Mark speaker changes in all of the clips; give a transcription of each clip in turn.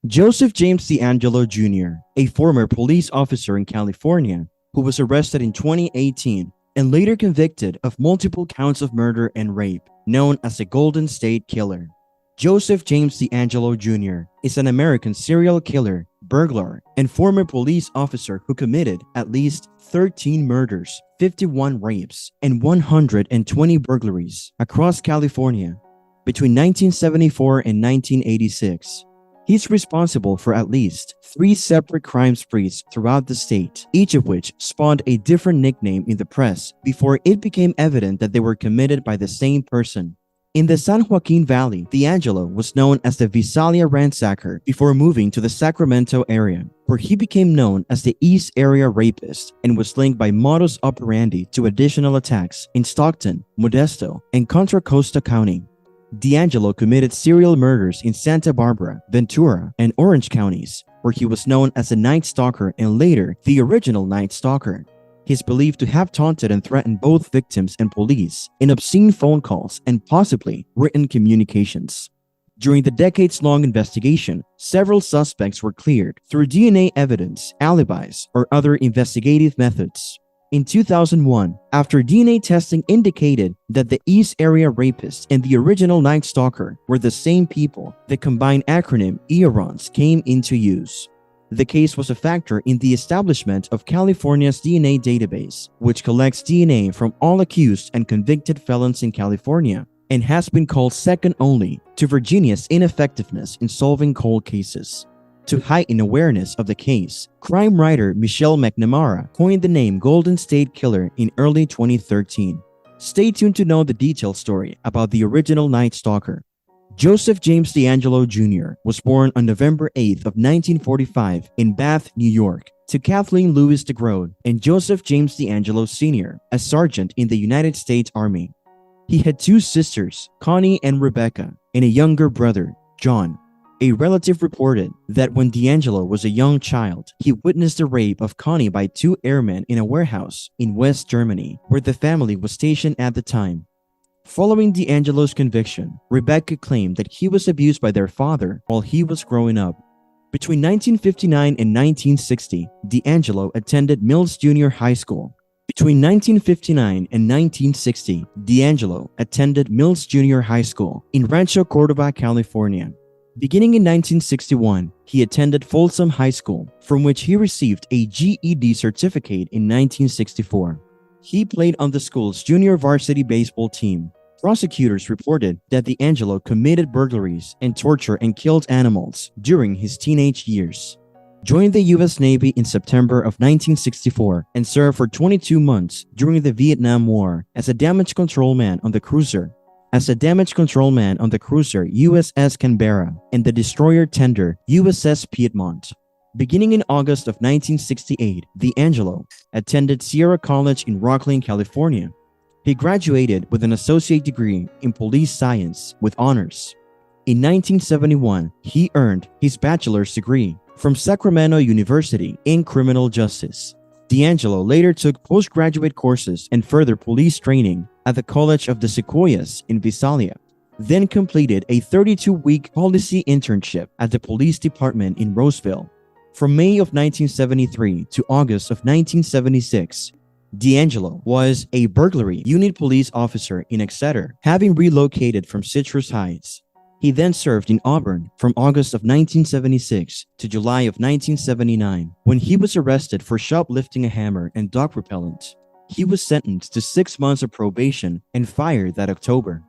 Speaker 1: Joseph James DeAngelo Jr., a former police officer in California who was arrested in 2018 and later convicted of multiple counts of murder and rape, known as the Golden State Killer. Joseph James DeAngelo Jr. is an American serial killer, burglar, and former police officer who committed at least 13 murders, 51 rapes, and 120 burglaries across California between 1974 and 1986. He's responsible for at least 3 separate crime sprees throughout the state, each of which spawned a different nickname in the press before it became evident that they were committed by the same person. In the San Joaquin Valley, DeAngelo was known as the Visalia Ransacker before moving to the Sacramento area, where he became known as the East Area Rapist and was linked by modus operandi to additional attacks in Stockton, Modesto, and Contra Costa County. DeAngelo committed serial murders in Santa Barbara, Ventura, and Orange counties, where he was known as the Night Stalker and later the original Night Stalker. He's believed to have taunted and threatened both victims and police in obscene phone calls and possibly written communications. During the decades-long investigation, several suspects were cleared through DNA evidence, alibis, or other investigative methods. In 2001, after DNA testing indicated that the East Area Rapist and the original Night Stalker were the same people, the combined acronym EARONS came into use. The case was a factor in the establishment of California's DNA database, which collects DNA from all accused and convicted felons in California, and has been called second only to Virginia's ineffectiveness in solving cold cases. To heighten awareness of the case, crime writer Michelle McNamara coined the name Golden State Killer in early 2013. Stay tuned to know the detailed story about the original Night Stalker. Joseph James DeAngelo Jr. was born on November 8th of 1945 in Bath, New York, to Kathleen Louise DeGrode and Joseph James DeAngelo Sr., a sergeant in the United States Army. He had 2 sisters, Connie and Rebecca, and a younger brother, John. A relative reported that when DeAngelo was a young child, he witnessed the rape of Connie by 2 airmen in a warehouse in West Germany, where the family was stationed at the time. Following DeAngelo's conviction, Rebecca claimed that he was abused by their father while he was growing up. Between 1959 and 1960, DeAngelo attended Mills Junior High School. Between 1959 and 1960, DeAngelo attended Mills Junior High School in Rancho Cordova, California. Beginning in 1961, he attended Folsom High School, from which he received a GED certificate in 1964. He played on the school's junior varsity baseball team. Prosecutors reported that DeAngelo committed burglaries and torture and killed animals during his teenage years. Joined the U.S. Navy in September of 1964 and served for 22 months during the Vietnam War as a damage control man on the cruiser USS Canberra and the destroyer tender USS Piedmont. Beginning in August of 1968, DeAngelo attended Sierra College in Rocklin, California. He graduated with an associate degree in police science with honors. In 1971, he earned his bachelor's degree from Sacramento University in criminal justice. DeAngelo later took postgraduate courses and further police training at the College of the Sequoias in Visalia, then completed a 32-week policy internship at the police department in Roseville. From May of 1973 to August of 1976, DeAngelo was a burglary unit police officer in Exeter, having relocated from Citrus Heights. He then served in Auburn from August of 1976 to July of 1979, when he was arrested for shoplifting a hammer and dog repellent. He was sentenced to 6 months of probation and fired that October.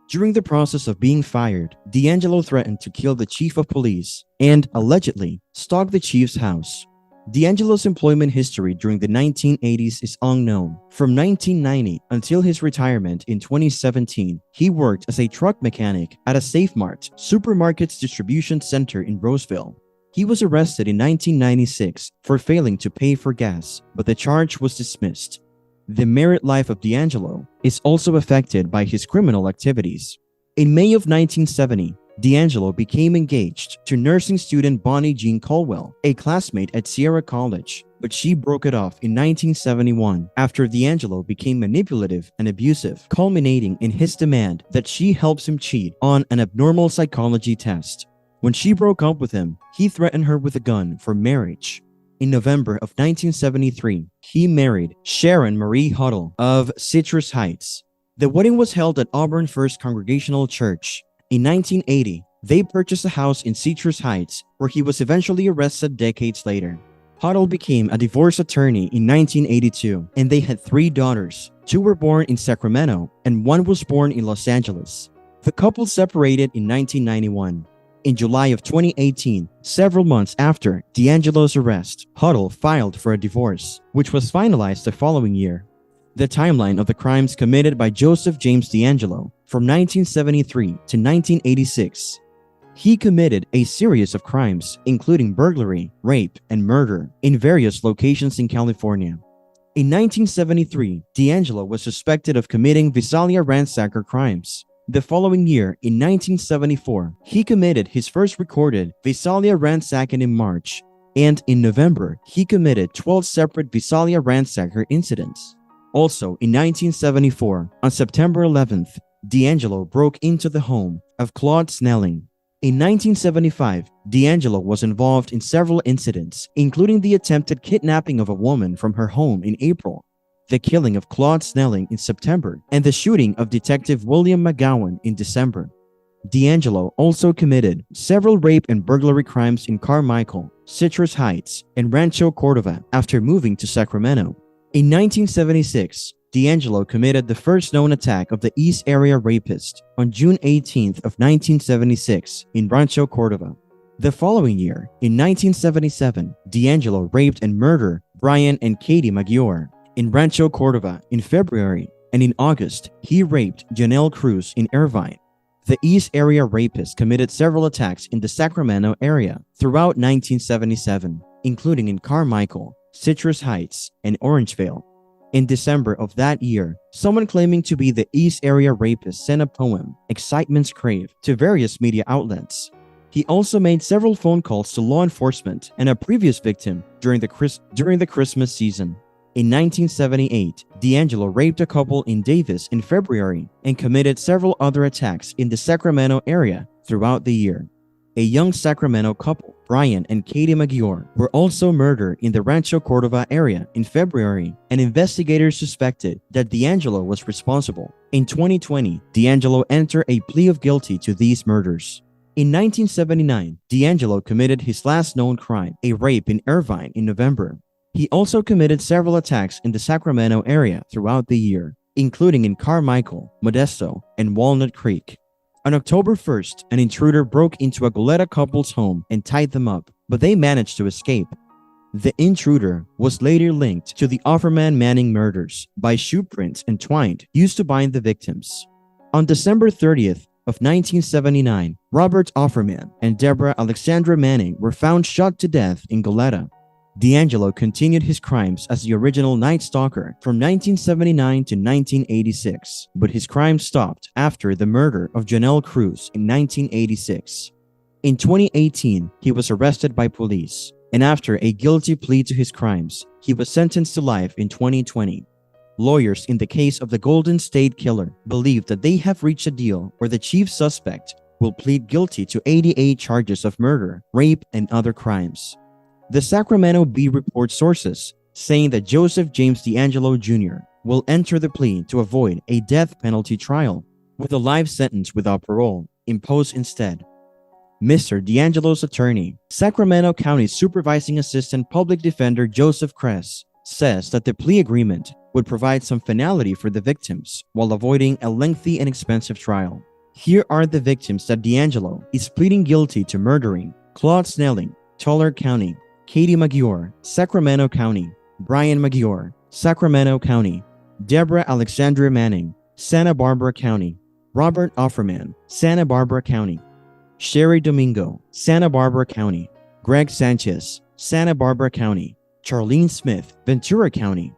Speaker 1: During the process of being fired, DeAngelo threatened to kill the chief of police and, allegedly, stalked the chief's house. DeAngelo's employment history during the 1980s is unknown. From 1990 until his retirement in 2017, he worked as a truck mechanic at a SafeMart supermarket's distribution center in Roseville. He was arrested in 1996 for failing to pay for gas, but the charge was dismissed. The married life of DeAngelo is also affected by his criminal activities. In May of 1970, DeAngelo became engaged to nursing student Bonnie Jean Colwell, a classmate at Sierra College, but she broke it off in 1971 after DeAngelo became manipulative and abusive, culminating in his demand that she helps him cheat on an abnormal psychology test. When she broke up with him, he threatened her with a gun for marriage. In November of 1973, he married Sharon Marie Huddle of Citrus Heights. The wedding was held at Auburn First Congregational Church. In 1980, they purchased a house in Citrus Heights, where he was eventually arrested decades later. Huddle became a divorce attorney in 1982, and they had 3 daughters. 2 were born in Sacramento, and 1 was born in Los Angeles. The couple separated in 1991. In July of 2018, several months after DeAngelo's arrest, Huddle filed for a divorce, which was finalized the following year. The timeline of the crimes committed by Joseph James DeAngelo from 1973 to 1986. He committed a series of crimes, including burglary, rape, and murder, in various locations in California. In 1973, DeAngelo was suspected of committing Visalia ransacker crimes. The following year, in 1974, he committed his first recorded Visalia ransacking in March, and in November, he committed 12 separate Visalia ransacker incidents. Also, in 1974, on September 11th, DeAngelo broke into the home of Claude Snelling. In 1975, DeAngelo was involved in several incidents, including the attempted kidnapping of a woman from her home in April, the killing of Claude Snelling in September, and the shooting of Detective William McGowan in December. DeAngelo also committed several rape and burglary crimes in Carmichael, Citrus Heights, and Rancho Cordova after moving to Sacramento. In 1976, DeAngelo committed the first known attack of the East Area Rapist on June 18th of 1976 in Rancho Cordova. The following year, in 1977, DeAngelo raped and murdered Brian and Katie Maggiore in Rancho Cordova in February, and in August, he raped Janelle Cruz in Irvine. The East Area Rapist committed several attacks in the Sacramento area throughout 1977, including in Carmichael, Citrus Heights, and Orangevale. In December of that year, someone claiming to be the East Area Rapist sent a poem, Excitement's Crave, to various media outlets. He also made several phone calls to law enforcement and a previous victim during the Christmas season. In 1978, DeAngelo raped a couple in Davis in February and committed several other attacks in the Sacramento area throughout the year. A young Sacramento couple, Brian and Katie Maggiore, were also murdered in the Rancho Cordova area in February, and investigators suspected that DeAngelo was responsible. In 2020, DeAngelo entered a plea of guilty to these murders. In 1979, DeAngelo committed his last known crime, a rape in Irvine in November. He also committed several attacks in the Sacramento area throughout the year, including in Carmichael, Modesto, and Walnut Creek. On October 1st, an intruder broke into a Goleta couple's home and tied them up, but they managed to escape. The intruder was later linked to the Offerman Manning murders by shoe prints and twine used to bind the victims. On December 30th of 1979, Robert Offerman and Deborah Alexandra Manning were found shot to death in Goleta. DeAngelo continued his crimes as the original Night Stalker from 1979 to 1986, but his crimes stopped after the murder of Janelle Cruz in 1986. In 2018, he was arrested by police, and after a guilty plea to his crimes, he was sentenced to life in 2020. Lawyers in the case of the Golden State Killer believe that they have reached a deal where the chief suspect will plead guilty to 88 charges of murder, rape, and other crimes. The Sacramento Bee reports sources saying that Joseph James DeAngelo Jr. will enter the plea to avoid a death penalty trial, with a life sentence without parole imposed instead. Mr. DeAngelo's attorney, Sacramento County Supervising Assistant Public Defender Joseph Kress, says that the plea agreement would provide some finality for the victims while avoiding a lengthy and expensive trial. Here are the victims that DeAngelo is pleading guilty to murdering: Claude Snelling, Tulare County; Katie Maggiore, Sacramento County; Brian Maggiore, Sacramento County; Deborah Alexandra Manning, Santa Barbara County; Robert Offerman, Santa Barbara County; Sherry Domingo, Santa Barbara County; Greg Sanchez, Santa Barbara County; Charlene Smith, Ventura County;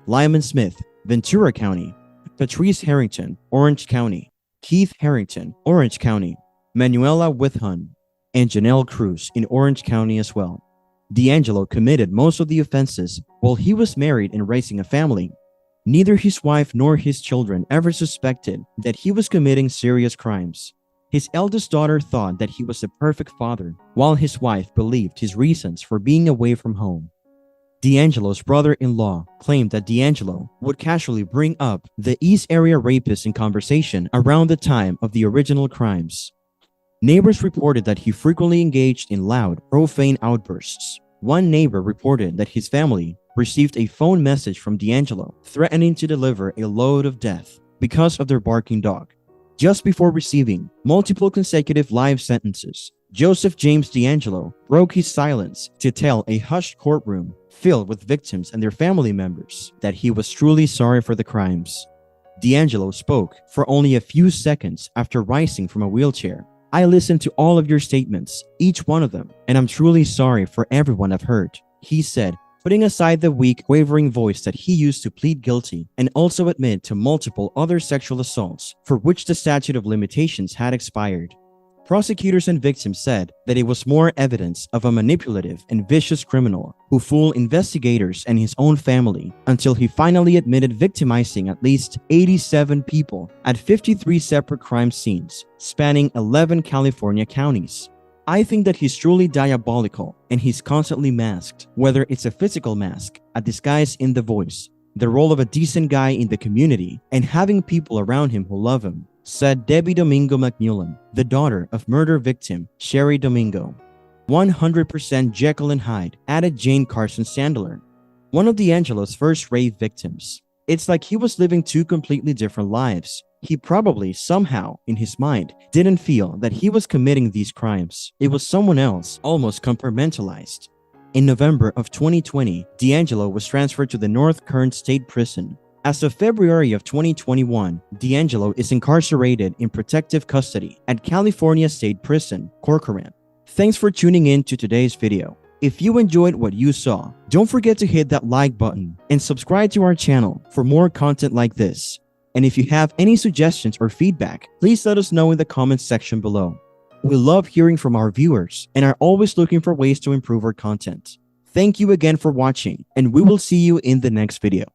Speaker 1: Lyman Smith, Ventura County; Patrice Harrington, Orange County; Keith Harrington, Orange County; Manuela Withun, and Janelle Cruz in Orange County as well. DeAngelo committed most of the offenses while he was married and raising a family. Neither his wife nor his children ever suspected that he was committing serious crimes. His eldest daughter thought that he was a perfect father, while his wife believed his reasons for being away from home. DeAngelo's brother-in-law claimed that DeAngelo would casually bring up the East Area rapist in conversation around the time of the original crimes. Neighbors reported that he frequently engaged in loud, profane outbursts. One neighbor reported that his family received a phone message from DeAngelo threatening to deliver a load of death because of their barking dog. Just before receiving multiple consecutive life sentences, Joseph James DeAngelo broke his silence to tell a hushed courtroom filled with victims and their family members that he was truly sorry for the crimes. DeAngelo spoke for only a few seconds after rising from a wheelchair. "I listened to all of your statements, each one of them, and I'm truly sorry for everyone I've hurt," he said, putting aside the weak, quavering voice that he used to plead guilty and also admit to multiple other sexual assaults for which the statute of limitations had expired. Prosecutors and victims said that it was more evidence of a manipulative and vicious criminal who fooled investigators and his own family until he finally admitted victimizing at least 87 people at 53 separate crime scenes spanning 11 California counties. "I think that he's truly diabolical and he's constantly masked, whether it's a physical mask, a disguise in the voice, the role of a decent guy in the community, and having people around him who love him," said Debbie Domingo McMullen, the daughter of murder victim Sherry Domingo. 100% Jekyll and Hyde, added Jane Carson Sandler, one of DeAngelo's first rape victims. "It's like he was living two completely different lives. He probably, somehow, in his mind, didn't feel that he was committing these crimes. It was someone else, almost compartmentalized." In November of 2020, DeAngelo was transferred to the North Kern State Prison. As of February of 2021, DeAngelo is incarcerated in protective custody at California State Prison, Corcoran. Thanks for tuning in to today's video. If you enjoyed what you saw, don't forget to hit that like button and subscribe to our channel for more content like this. And if you have any suggestions or feedback, please let us know in the comments section below. We love hearing from our viewers and are always looking for ways to improve our content. Thank you again for watching, and we will see you in the next video.